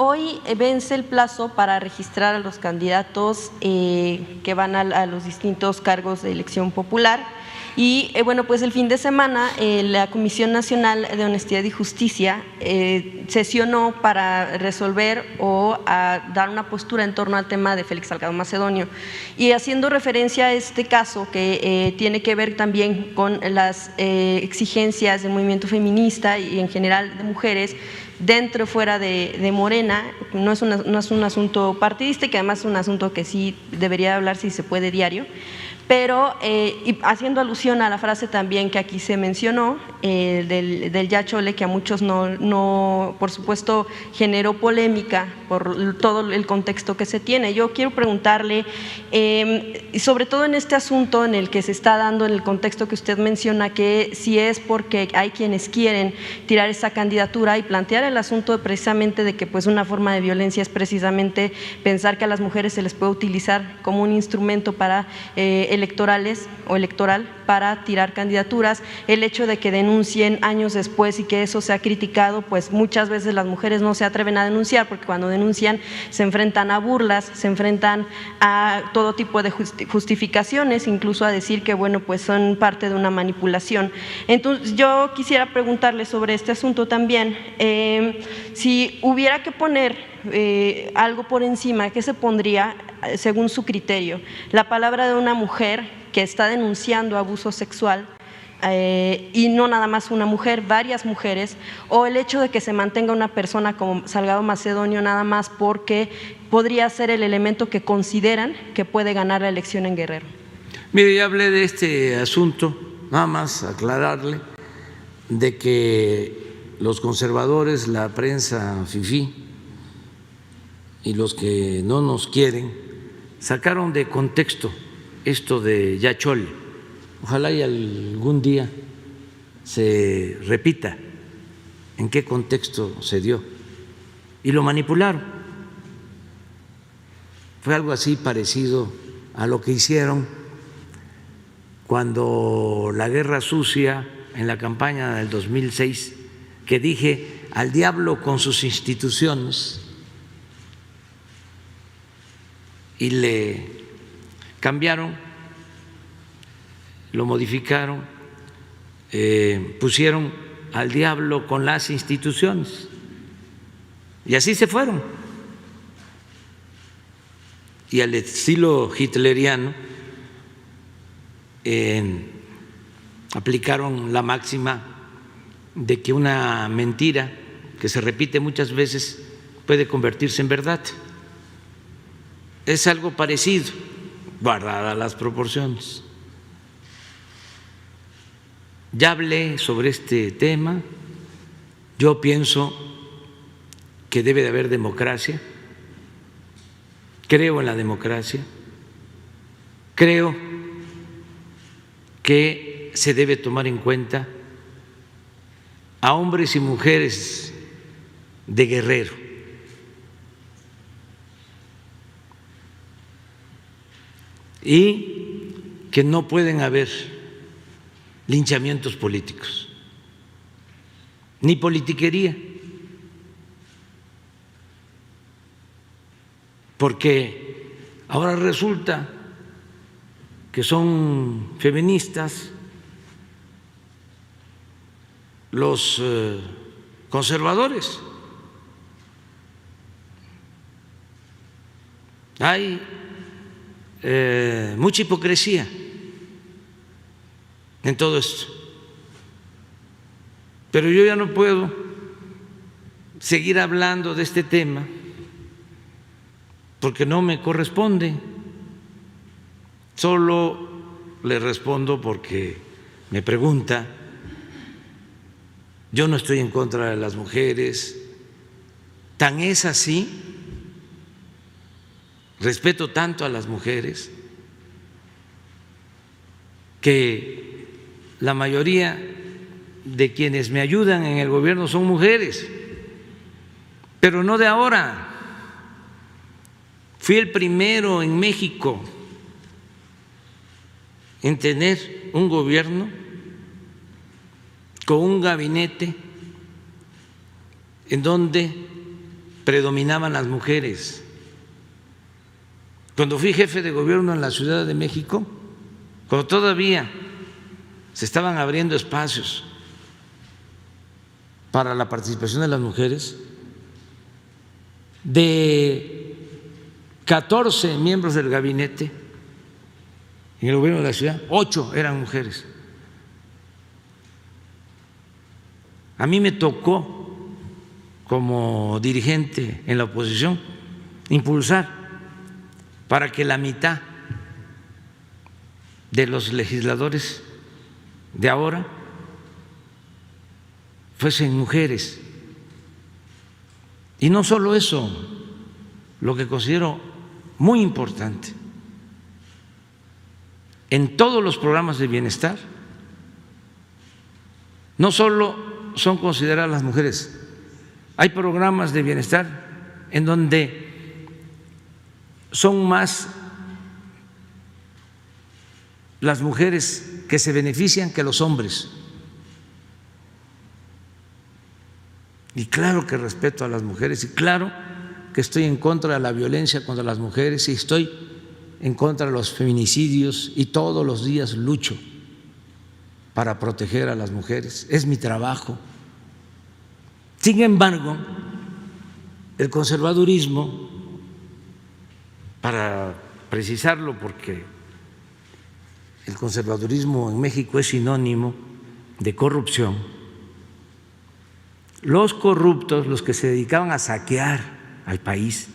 hoy vence el plazo para registrar a los candidatos que van a los distintos cargos de elección popular. Y bueno, pues el fin de semana la Comisión Nacional de Honestidad y Justicia sesionó para resolver o dar una postura en torno al tema de Félix Salgado Macedonio. Y haciendo referencia a este caso que tiene que ver también con las exigencias del movimiento feminista y en general de mujeres, dentro o fuera de Morena, no es un asunto partidista, que además es un asunto que sí debería hablar si se puede diario, pero y haciendo alusión a la frase también que aquí se mencionó, del ya chole, que a muchos no, por supuesto, generó polémica por todo el contexto que se tiene. Yo quiero preguntarle, sobre todo en este asunto en el que se está dando, en el contexto que usted menciona, que si es porque hay quienes quieren tirar esa candidatura y plantear el asunto precisamente de que pues una forma de violencia es precisamente pensar que a las mujeres se les puede utilizar como un instrumento para electorales o electoral para tirar candidaturas, el hecho de que denuncien años después y que eso se ha criticado, pues muchas veces las mujeres no se atreven a denunciar porque cuando denuncian se enfrentan a burlas, se enfrentan a todo tipo de justificaciones, incluso a decir que bueno, pues son parte de una manipulación. Entonces yo quisiera preguntarle sobre este asunto también, si hubiera que poner algo por encima, ¿qué se pondría según su criterio? La palabra de una mujer que está denunciando abuso sexual, y no nada más una mujer, varias mujeres, o el hecho de que se mantenga una persona como Salgado Macedonio nada más porque podría ser el elemento que consideran que puede ganar la elección en Guerrero. Mire, ya hablé de este asunto, nada más aclararle de que los conservadores, la prensa fifí y los que no nos quieren sacaron de contexto esto de ya chole. Ojalá y algún día se repita en qué contexto se dio y lo manipularon. Fue algo así parecido a lo que hicieron cuando la guerra sucia en la campaña del 2006, que dije al diablo con sus instituciones, y le cambiaron, lo modificaron, pusieron al diablo con las instituciones y así se fueron. Y al estilo hitleriano aplicaron la máxima de que una mentira que se repite muchas veces puede convertirse en verdad. Es algo parecido, guardadas las proporciones. Ya hablé sobre este tema. Yo pienso que debe de haber democracia. Creo en la democracia. Creo que se debe tomar en cuenta a hombres y mujeres de Guerrero. Y que no pueden haber linchamientos políticos, ni politiquería, porque ahora resulta que son feministas los conservadores. Hay mucha hipocresía en todo esto, pero yo ya no puedo seguir hablando de este tema porque no me corresponde. Solo le respondo porque me pregunta. Yo no estoy en contra de las mujeres, tan es así, respeto tanto a las mujeres que la mayoría de quienes me ayudan en el gobierno son mujeres, pero no de ahora. Fui el primero en México en tener un gobierno con un gabinete en donde predominaban las mujeres. Cuando fui jefe de gobierno en la Ciudad de México, cuando todavía se estaban abriendo espacios para la participación de las mujeres, de 14 miembros del gabinete en el gobierno de la ciudad, 8 eran mujeres. A mí me tocó, como dirigente en la oposición, impulsar para que la mitad de los legisladores de ahora fuesen mujeres. Y no solo eso, lo que considero muy importante, en todos los programas de bienestar, no solo son consideradas las mujeres, hay programas de bienestar en donde son más las mujeres que se benefician que los hombres. Y claro que respeto a las mujeres y claro que estoy en contra de la violencia contra las mujeres y estoy en contra de los feminicidios y todos los días lucho para proteger a las mujeres. Es mi trabajo. Sin embargo, el conservadurismo, para precisarlo porque el conservadurismo en México es sinónimo de corrupción, los corruptos, los que se dedicaban a saquear al país,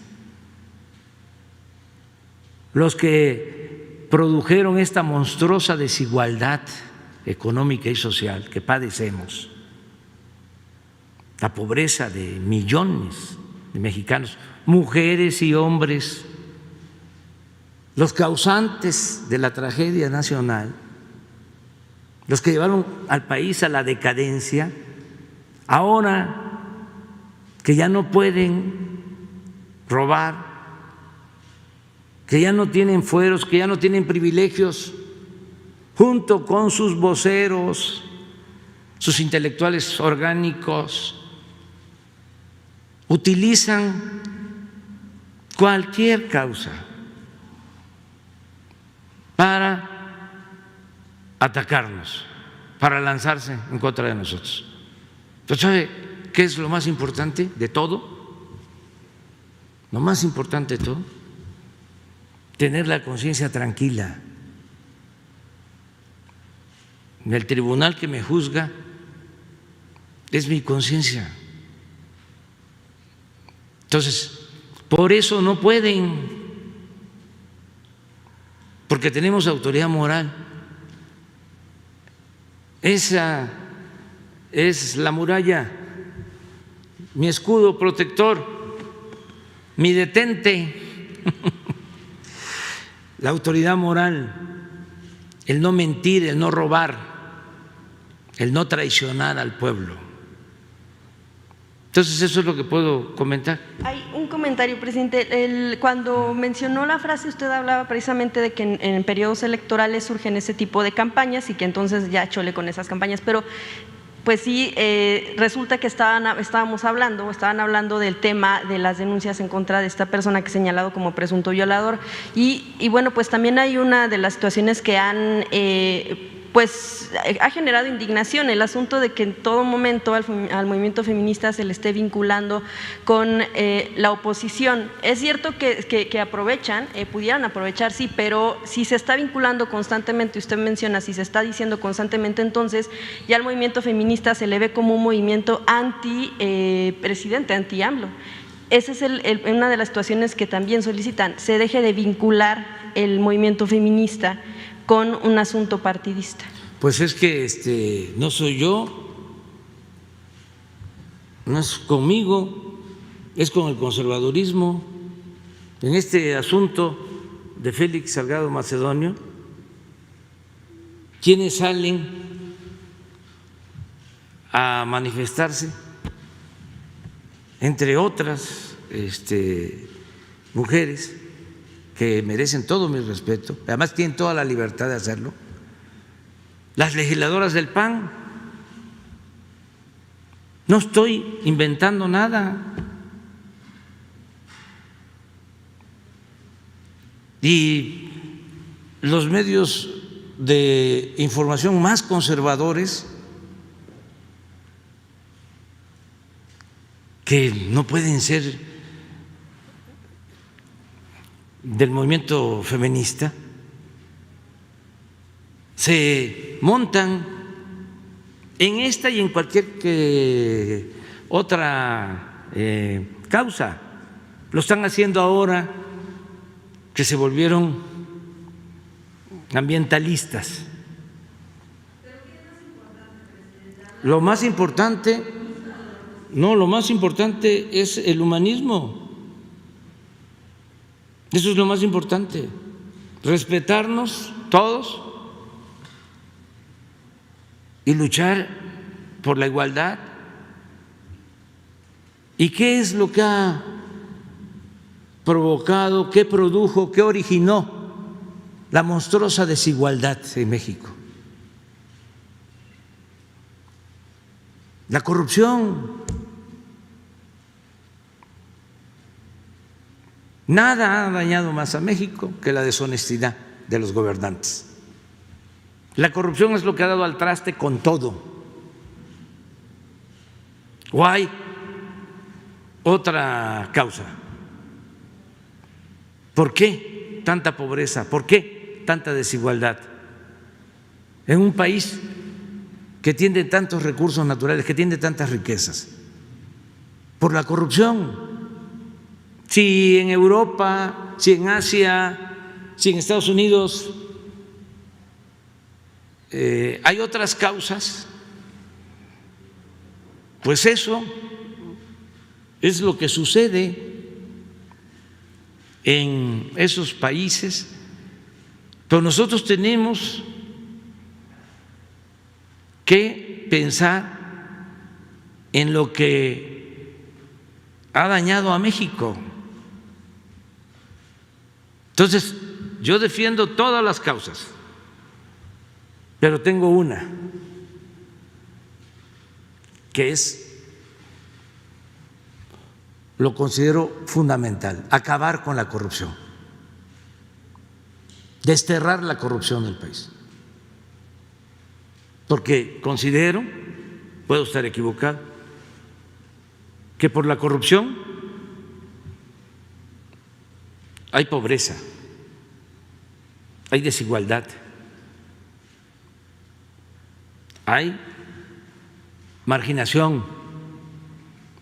los que produjeron esta monstruosa desigualdad económica y social que padecemos, la pobreza de millones de mexicanos, mujeres y hombres, los causantes de la tragedia nacional, los que llevaron al país a la decadencia, ahora que ya no pueden robar, que ya no tienen fueros, que ya no tienen privilegios, junto con sus voceros, sus intelectuales orgánicos, utilizan cualquier causa para atacarnos, para lanzarse en contra de nosotros. Entonces, ¿sabe qué es lo más importante de todo? Lo más importante de todo, tener la conciencia tranquila. El tribunal que me juzga es mi conciencia. Entonces, por eso no pueden, porque tenemos autoridad moral. Esa es la muralla, mi escudo protector, mi detente, la autoridad moral, el no mentir, el no robar, el no traicionar al pueblo. Entonces, eso es lo que puedo comentar. Hay un comentario, presidente. Cuando mencionó la frase, usted hablaba precisamente de que en periodos electorales surgen ese tipo de campañas y que entonces ya chole con esas campañas, pero pues sí, resulta que estaban hablando del tema de las denuncias en contra de esta persona que es señalado como presunto violador y bueno, pues también hay una de las situaciones que han pues ha generado indignación, el asunto de que en todo momento al movimiento feminista se le esté vinculando con la oposición. Es cierto que aprovechan, pudieran aprovechar, sí, pero si se está vinculando constantemente, usted menciona, si se está diciendo constantemente, entonces ya el movimiento feminista se le ve como un movimiento anti-presidente, anti-AMLO. Esa es una de las situaciones que también solicitan, se deje de vincular el movimiento feminista con un asunto partidista. Pues es que no soy yo, no es conmigo, es con el conservadurismo. En este asunto de Félix Salgado Macedonio, ¿quiénes salen a manifestarse? Entre otras mujeres que merecen todo mi respeto, además tienen toda la libertad de hacerlo, las legisladoras del PAN. No estoy inventando nada, y los medios de información más conservadores que no pueden ser del movimiento feminista se montan en esta y en cualquier otra causa. Lo están haciendo ahora que se volvieron ambientalistas. Lo más importante, no, lo más importante es el humanismo. Eso es lo más importante, respetarnos todos y luchar por la igualdad. ¿Y qué es lo que ha provocado, qué produjo, qué originó la monstruosa desigualdad en México? La corrupción. Nada ha dañado más a México que la deshonestidad de los gobernantes. La corrupción es lo que ha dado al traste con todo. ¿O hay otra causa? ¿Por qué tanta pobreza? ¿Por qué tanta desigualdad? En un país que tiene tantos recursos naturales, que tiene tantas riquezas, por la corrupción. Si en Europa, si en Asia, si en Estados Unidos hay otras causas, pues eso es lo que sucede en esos países. Pero nosotros tenemos que pensar en lo que ha dañado a México. Entonces, yo defiendo todas las causas, pero tengo una que lo considero fundamental: acabar con la corrupción, desterrar la corrupción del país. Porque considero, puedo estar equivocado, que por la corrupción hay pobreza, hay desigualdad, hay marginación.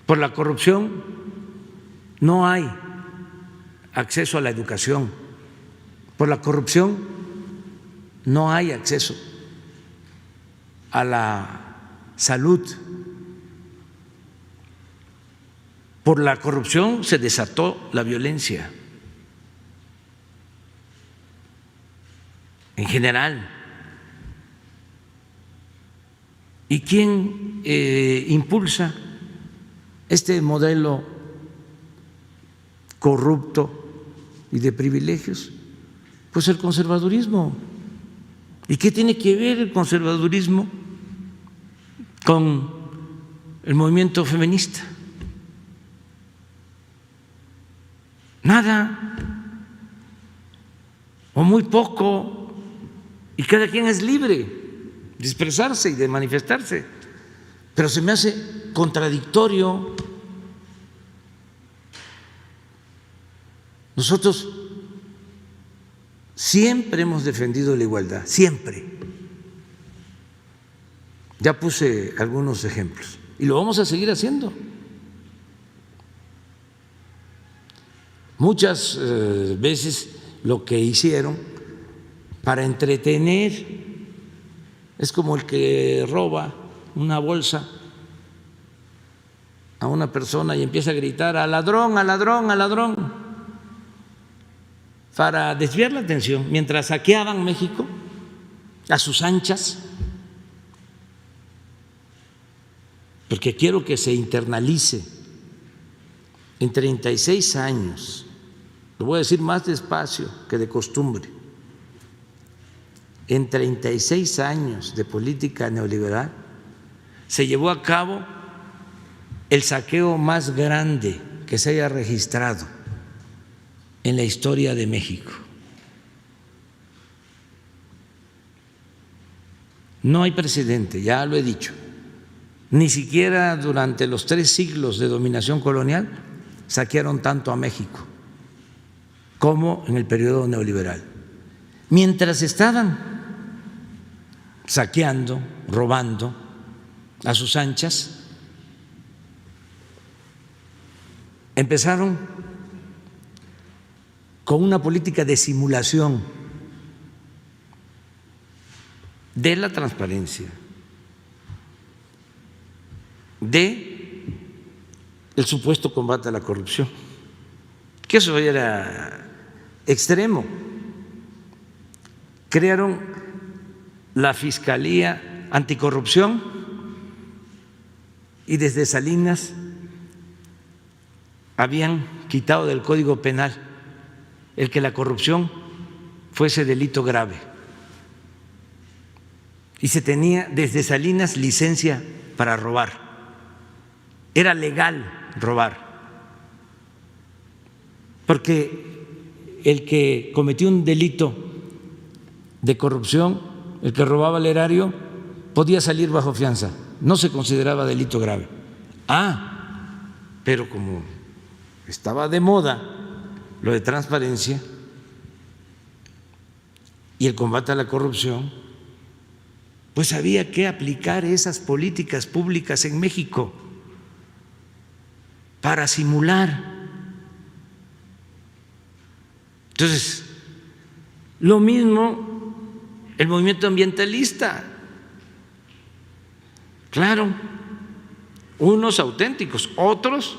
Por la corrupción no hay acceso a la educación. Por la corrupción no hay acceso a la salud. Por la corrupción se desató la violencia en general. ¿Y quién impulsa este modelo corrupto y de privilegios? Pues el conservadurismo. ¿Y qué tiene que ver el conservadurismo con el movimiento feminista? Nada, o muy poco. Y cada quien es libre de expresarse y de manifestarse, pero se me hace contradictorio. Nosotros siempre hemos defendido la igualdad, siempre. Ya puse algunos ejemplos y lo vamos a seguir haciendo. Muchas veces lo que hicieron para entretener es como el que roba una bolsa a una persona y empieza a gritar: al ladrón, al ladrón, al ladrón, para desviar la atención mientras saqueaban México a sus anchas. Porque quiero que se internalice: en 36 años, lo voy a decir más despacio que de costumbre, en 36 años de política neoliberal se llevó a cabo el saqueo más grande que se haya registrado en la historia de México. No hay precedente, ya lo he dicho. Ni siquiera durante los 3 siglos de dominación colonial saquearon tanto a México como en el periodo neoliberal. Mientras estaban saqueando, robando a sus anchas, empezaron con una política de simulación de la transparencia, de el supuesto combate a la corrupción, que eso era extremo. Crearon la Fiscalía Anticorrupción y desde Salinas habían quitado del Código Penal el que la corrupción fuese delito grave. Y se tenía desde Salinas licencia para robar. Era legal robar. Porque el que cometió un delito de corrupción, el que robaba el erario, podía salir bajo fianza. No se consideraba delito grave. Pero como estaba de moda lo de transparencia y el combate a la corrupción, pues había que aplicar esas políticas públicas en México para simular. Entonces, lo mismo el movimiento ambientalista. Claro, unos auténticos, otros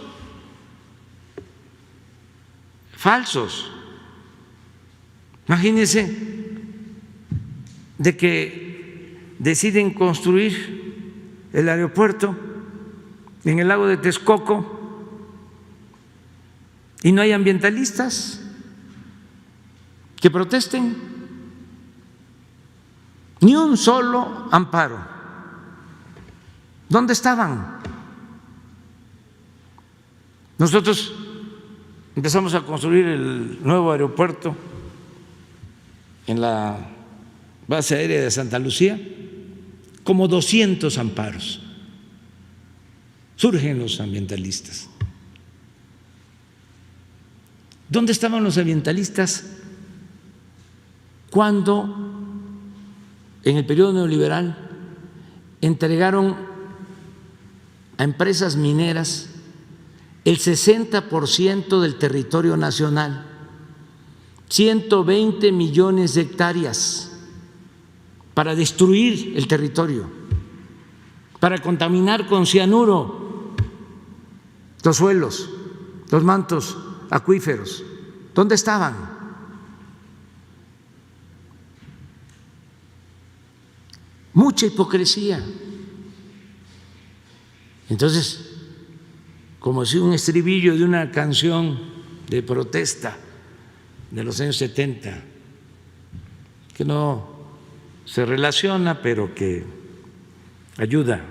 falsos. Imagínense de que deciden construir el aeropuerto en el lago de Texcoco y no hay ambientalistas que protesten, ni un solo amparo. ¿Dónde estaban? Nosotros empezamos a construir el nuevo aeropuerto en la base aérea de Santa Lucía, como 200 amparos. Surgen los ambientalistas. ¿Dónde estaban los ambientalistas cuando en el periodo neoliberal entregaron a empresas mineras el 60% del territorio nacional, 120 millones de hectáreas, para destruir el territorio, para contaminar con cianuro los suelos, los mantos acuíferos? ¿Dónde estaban? Mucha hipocresía. Entonces, como si un estribillo de una canción de protesta de los años 70, que no se relaciona, pero que ayuda.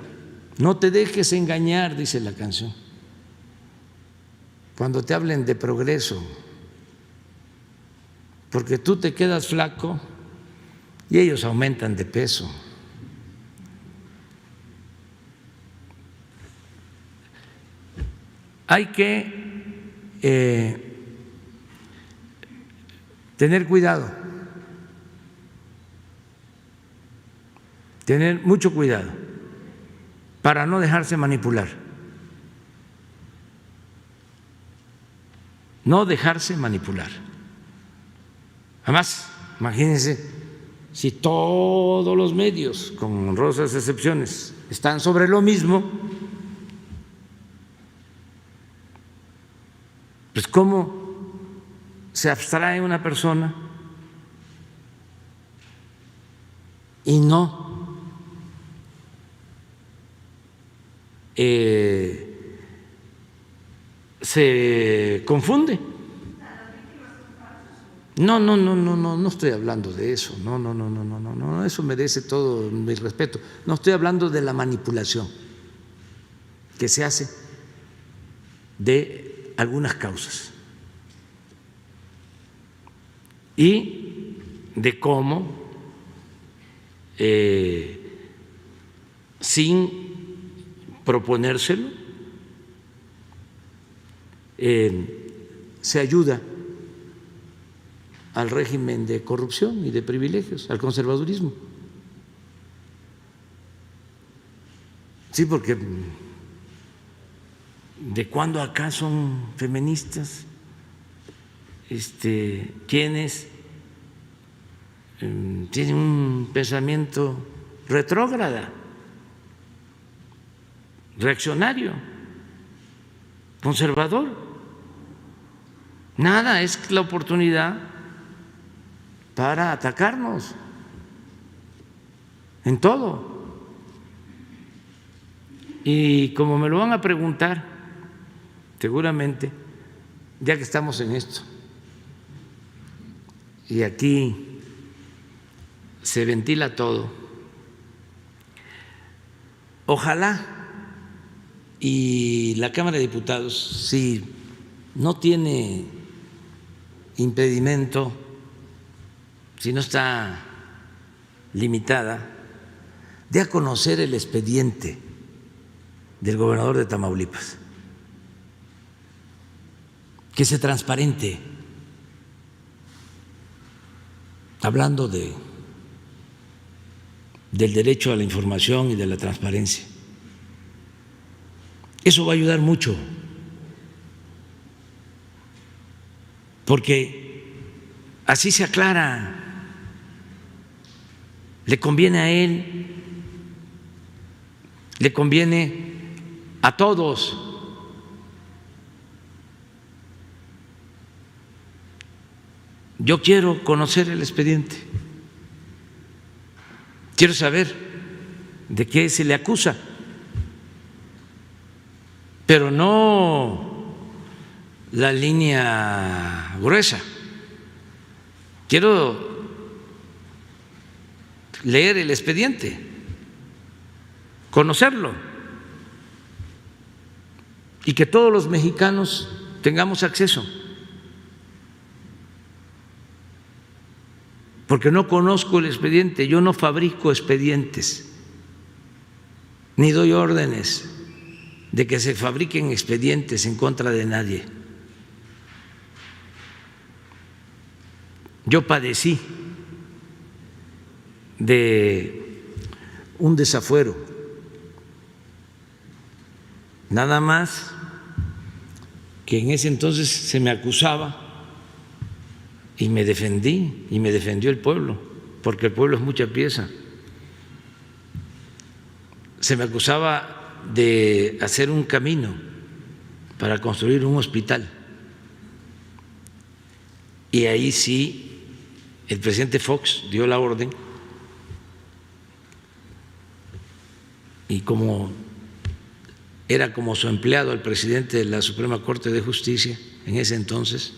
No te dejes engañar, dice la canción, cuando te hablen de progreso, porque tú te quedas flaco y ellos aumentan de peso. Hay que tener cuidado, tener mucho cuidado para no dejarse manipular, no dejarse manipular. Además, imagínense si todos los medios, con honrosas excepciones, están sobre lo mismo, pues ¿cómo se abstrae una persona y no se confunde? No estoy hablando de eso, no, eso merece todo mi respeto. No estoy hablando de la manipulación que se hace de algunas causas y de cómo sin proponérselo, se ayuda al régimen de corrupción y de privilegios, al conservadurismo. Sí, porque ¿de cuándo acá son feministas? Quienes tienen un pensamiento retrógrada, reaccionario, conservador. Nada, es la oportunidad para atacarnos en todo. Y como me lo van a preguntar, seguramente, ya que estamos en esto, y aquí se ventila todo, ojalá y la Cámara de Diputados, si no tiene impedimento, si no está limitada, dé a conocer el expediente del gobernador de Tamaulipas, que sea transparente, hablando del derecho a la información y de la transparencia. Eso va a ayudar mucho, porque así se aclara, le conviene a él, le conviene a todos. Yo quiero conocer el expediente, quiero saber de qué se le acusa, pero no la línea gruesa. Quiero leer el expediente, conocerlo, y que todos los mexicanos tengamos acceso, porque no conozco el expediente, yo no fabrico expedientes, ni doy órdenes de que se fabriquen expedientes en contra de nadie. Yo padecí de un desafuero, nada más que en ese entonces se me acusaba y me defendí y me defendió el pueblo, porque el pueblo es mucha pieza. Se me acusaba de hacer un camino para construir un hospital, y ahí sí el presidente Fox dio la orden, y como era como su empleado el presidente de la Suprema Corte de Justicia en ese entonces,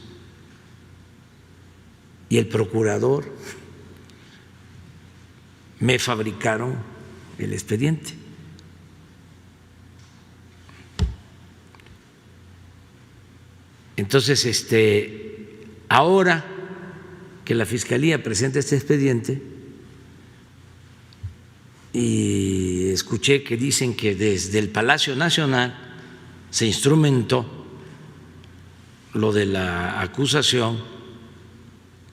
y el procurador, me fabricaron el expediente. Entonces, ahora que la Fiscalía presenta este expediente, y escuché que dicen que desde el Palacio Nacional se instrumentó lo de la acusación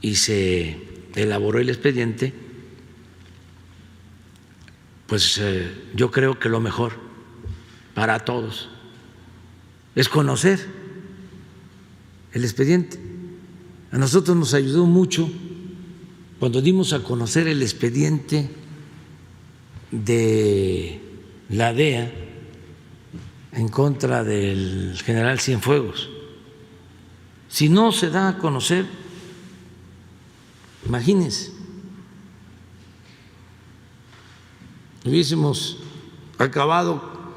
y se elaboró el expediente, pues yo creo que lo mejor para todos es conocer el expediente. A nosotros nos ayudó mucho cuando dimos a conocer el expediente de la DEA en contra del general Cienfuegos. Si no se da a conocer, imagínense, hubiésemos acabado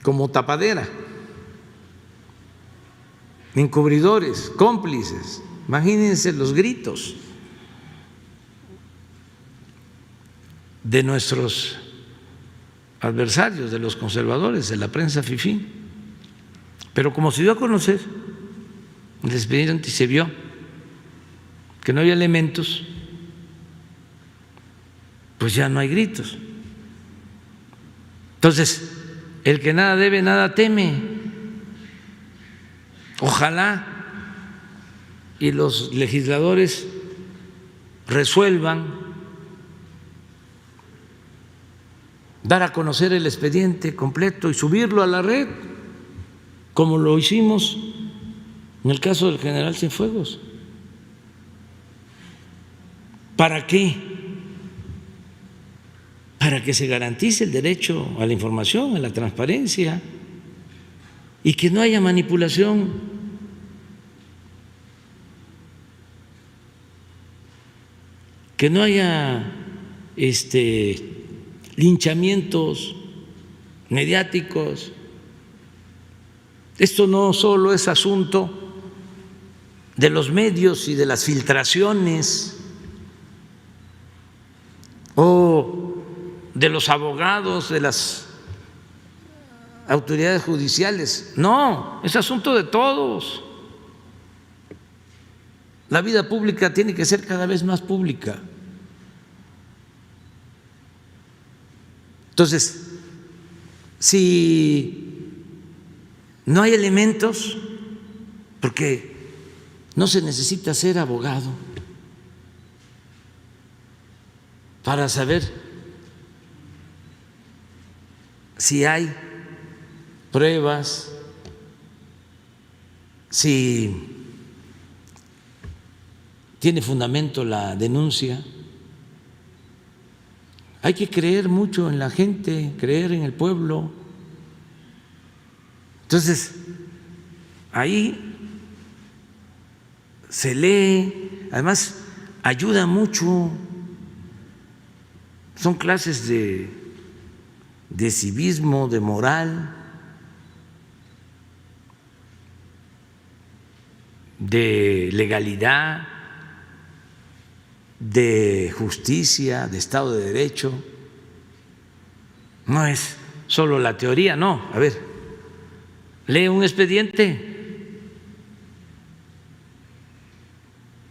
como tapadera, encubridores, cómplices. Imagínense los gritos de nuestros adversarios, de los conservadores, de la prensa fifí. Pero como se dio a conocer el expediente y se vio que no había elementos, pues ya no hay gritos. Entonces, el que nada debe, nada teme. Ojalá y los legisladores resuelvan dar a conocer el expediente completo y subirlo a la red, como lo hicimos en el caso del general Cienfuegos. ¿Para qué? Para que se garantice el derecho a la información, a la transparencia y que no haya manipulación. Que no haya linchamientos mediáticos. Esto no solo es asunto de los medios y de las filtraciones o de los abogados, de las autoridades judiciales. No, es asunto de todos. La vida pública tiene que ser cada vez más pública. Entonces, si no hay elementos, porque no se necesita ser abogado para saber si hay pruebas, si tiene fundamento la denuncia. Hay que creer mucho en la gente, creer en el pueblo. Entonces, ahí se lee, además ayuda mucho, son clases de civismo, de moral, de legalidad, de justicia, de Estado de Derecho. No es solo la teoría, no. A ver, lee un expediente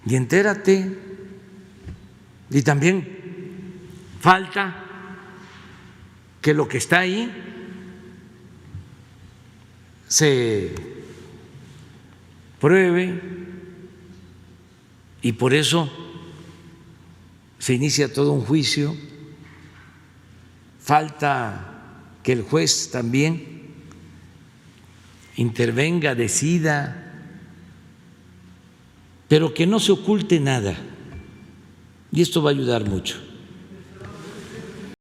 y entérate. Y también falta que lo que está ahí se pruebe, y por eso se inicia todo un juicio. Falta que el juez también intervenga, decida, pero que no se oculte nada. Y esto va a ayudar mucho.